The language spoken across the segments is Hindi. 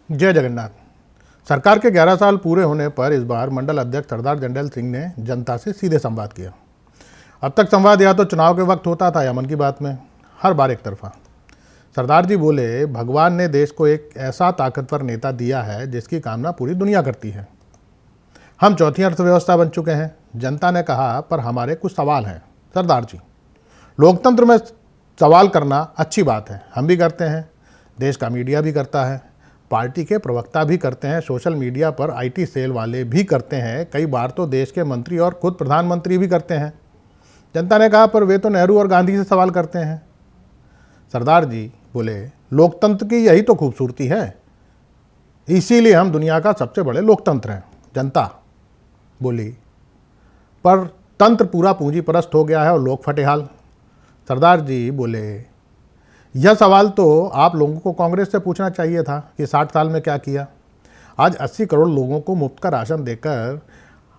जय जगन्नाथ। सरकार के 11 साल पूरे होने पर इस बार मंडल अध्यक्ष सरदार जंडेल सिंह ने जनता से सीधे संवाद किया। अब तक संवाद या तो चुनाव के वक्त होता था या मन की बात में, हर बार एक तरफा। सरदार जी बोले, भगवान ने देश को एक ऐसा ताकतवर नेता दिया है जिसकी कामना पूरी दुनिया करती है। हम चौथी अर्थव्यवस्था बन चुके हैं। जनता ने कहा, पर हमारे कुछ सवाल हैं। सरदार जी, लोकतंत्र में सवाल करना अच्छी बात है, हम भी करते हैं, देश का मीडिया भी करता है, पार्टी के प्रवक्ता भी करते हैं, सोशल मीडिया पर आईटी सेल वाले भी करते हैं, कई बार तो देश के मंत्री और खुद प्रधानमंत्री भी करते हैं। जनता ने कहा, पर वे तो नेहरू और गांधी से सवाल करते हैं। सरदार जी बोले, लोकतंत्र की यही तो खूबसूरती है, इसीलिए हम दुनिया का सबसे बड़े लोकतंत्र हैं। जनता बोली, पर तंत्र पूरा पूंजीपरस्त हो गया है और लोग फटेहाल। सरदार जी बोले, यह सवाल तो आप लोगों को कांग्रेस से पूछना चाहिए था कि 60 साल में क्या किया। आज 80 करोड़ लोगों को मुफ्त का राशन देकर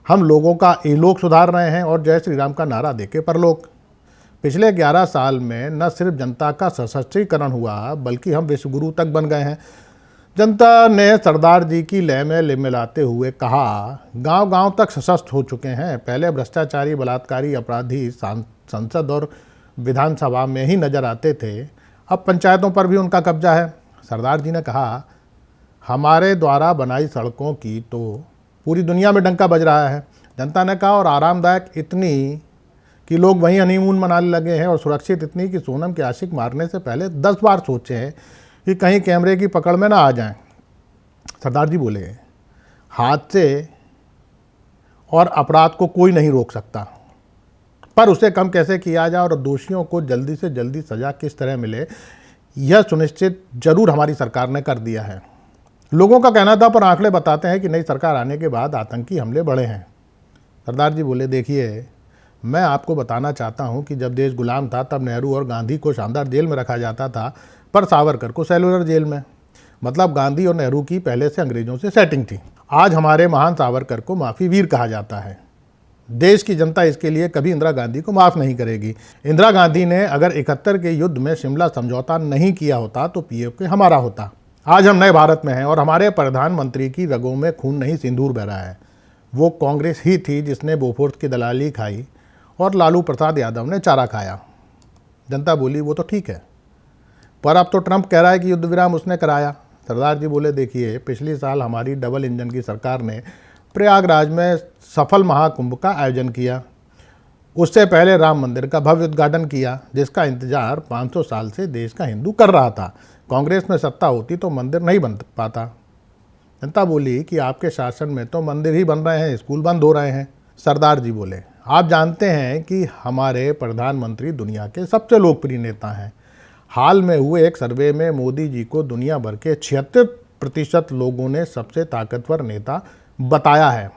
हम लोगों का इहलोक सुधार रहे हैं और जय श्री राम का नारा देके परलोक। पिछले 11 साल में न सिर्फ जनता का सशक्तिकरण हुआ, बल्कि हम विश्वगुरु तक बन गए हैं। जनता ने सरदार जी की लय में लिमिलाते हुए कहा, गांव-गांव तक सशक्त हो चुके हैं। पहले भ्रष्टाचारी, बलात्कारी, अपराधी संसद और विधानसभा में ही नजर आते थे, अब पंचायतों पर भी उनका कब्जा है। सरदार जी ने कहा, हमारे द्वारा बनाई सड़कों की तो पूरी दुनिया में डंका बज रहा है। जनता ने कहा, और आरामदायक इतनी कि लोग वहीं हनीमून मनाने लगे हैं, और सुरक्षित इतनी कि सोनम के आशिक मारने से पहले 10 बार सोचे हैं कि कहीं कैमरे की पकड़ में ना आ जाएं। सरदार जी बोले, हादसे और अपराध को कोई नहीं रोक सकता, पर उसे कम कैसे किया जाए और दोषियों को जल्दी से जल्दी सजा किस तरह मिले, यह सुनिश्चित जरूर हमारी सरकार ने कर दिया है। लोगों का कहना था, पर आंकड़े बताते हैं कि नई सरकार आने के बाद आतंकी हमले बढ़े हैं। सरदार जी बोले, देखिए, मैं आपको बताना चाहता हूं कि जब देश गुलाम था तब नेहरू और गांधी को शानदार जेल में रखा जाता था, पर सावरकर को सेलुलर जेल में। मतलब गांधी और नेहरू की पहले से अंग्रेजों से सेटिंग थी। आज हमारे महान सावरकर को माफी वीर कहा जाता है। देश की जनता इसके लिए कभी इंदिरा गांधी को माफ़ नहीं करेगी। इंदिरा गांधी ने अगर 71 के युद्ध में शिमला समझौता नहीं किया होता तो पीओके हमारा होता। आज हम नए भारत में हैं और हमारे प्रधानमंत्री की रगों में खून नहीं सिंदूर बह रहा है। वो कांग्रेस ही थी जिसने बोफोर्स की दलाली खाई और लालू प्रसाद यादव ने चारा खाया। जनता बोली, वो तो ठीक है, पर अब तो ट्रंप कह रहा है कि युद्ध विराम उसने कराया। सरदार जी बोले, देखिए, पिछले साल हमारी डबल इंजन की सरकार ने प्रयागराज में सफल महाकुंभ का आयोजन किया। उससे पहले राम मंदिर का भव्य उद्घाटन किया, जिसका इंतजार 500 साल से देश का हिंदू कर रहा था। कांग्रेस में सत्ता होती तो मंदिर नहीं बन पाता। जनता बोली कि आपके शासन में तो मंदिर ही बन रहे हैं, स्कूल बंद हो रहे हैं। सरदार जी बोले, आप जानते हैं कि हमारे प्रधानमंत्री दुनिया के सबसे लोकप्रिय नेता हैं। हाल में हुए एक सर्वे में मोदी जी को दुनिया भर के 76% लोगों ने सबसे ताकतवर नेता बताया है।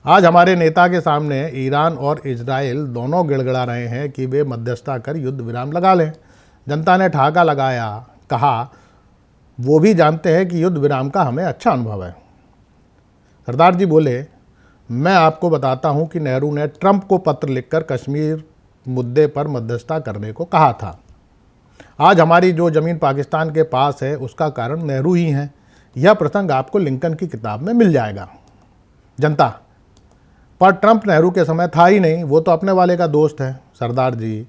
आज हमारे नेता के सामने ईरान और इजराइल दोनों गिड़गिड़ा रहे हैं कि वे मध्यस्थता कर युद्ध विराम लगा लें। जनता ने ठहाका लगाया, कहा, वो भी जानते हैं कि युद्ध विराम का हमें अच्छा अनुभव है। सरदार जी बोले, मैं आपको बताता हूं कि नेहरू ने ट्रंप को पत्र लिखकर कश्मीर मुद्दे पर मध्यस्थता करने को कहा था। आज हमारी जो ज़मीन पाकिस्तान के पास है उसका कारण नेहरू ही हैं। यह प्रसंग आपको लिंकन की किताब में मिल जाएगा। जनता, पर ट्रंप नेहरू के समय था ही नहीं, वो तो अपने वाले का दोस्त है। सरदार जी,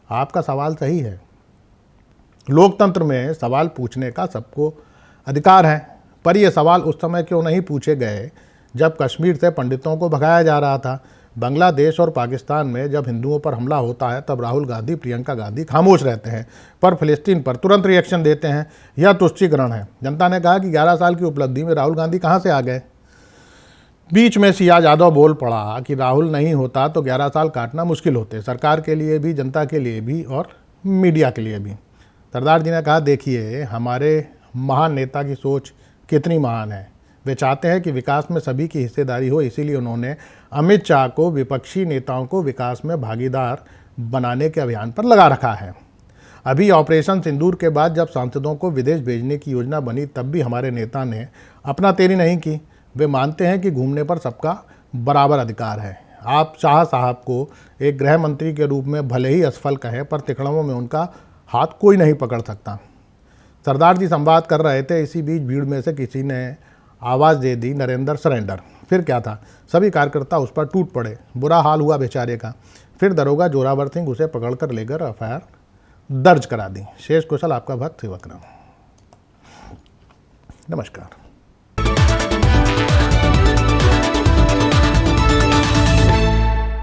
आपका सवाल सही है। लोकतंत्र में सवाल पूछने का सबको अधिकार है, पर ये सवाल उस समय क्यों नहीं पूछे गए जब कश्मीर से पंडितों को भगाया जा रहा था। बांग्लादेश और पाकिस्तान में जब हिंदुओं पर हमला होता है तब राहुल गांधी, प्रियंका गांधी खामोश रहते हैं, पर फिलिस्तीन पर तुरंत रिएक्शन देते हैं। यह तुष्टीकरण है। जनता ने कहा कि 11 साल की उपलब्धि में राहुल गांधी कहाँ से आ गए। बीच में सिया यादव बोल पड़ा कि राहुल नहीं होता तो 11 साल काटना मुश्किल होते, सरकार के लिए भी, जनता के लिए भी और मीडिया के लिए भी। सरदार जी ने कहा, देखिए, हमारे महान नेता की सोच कितनी महान है। वे चाहते हैं कि विकास में सभी की हिस्सेदारी हो, इसीलिए उन्होंने अमित शाह को विपक्षी नेताओं को विकास में भागीदार बनाने के अभियान पर लगा रखा है। अभी ऑपरेशन सिंदूर के बाद जब सांसदों को विदेश भेजने की योजना बनी तब भी हमारे नेता ने अपना तेरी नहीं की। वे मानते हैं कि घूमने पर सबका बराबर अधिकार है। आप शाह साहब को एक गृह मंत्री के रूप में भले ही असफल कहें, पर तिकड़मों में उनका हाथ कोई नहीं पकड़ सकता। सरदार जी संवाद कर रहे थे, इसी बीच भीड़ में से किसी ने आवाज़ दे दी, नरेंद्र सरेंडर। फिर क्या था, सभी कार्यकर्ता उस पर टूट पड़े। बुरा हाल हुआ बेचारे का। फिर दरोगा जोरावर सिंह उसे पकड़कर लेकर एफआईआर दर्ज करा दी। शेष कुशल आपका भक्त सेवक राम। नमस्कार।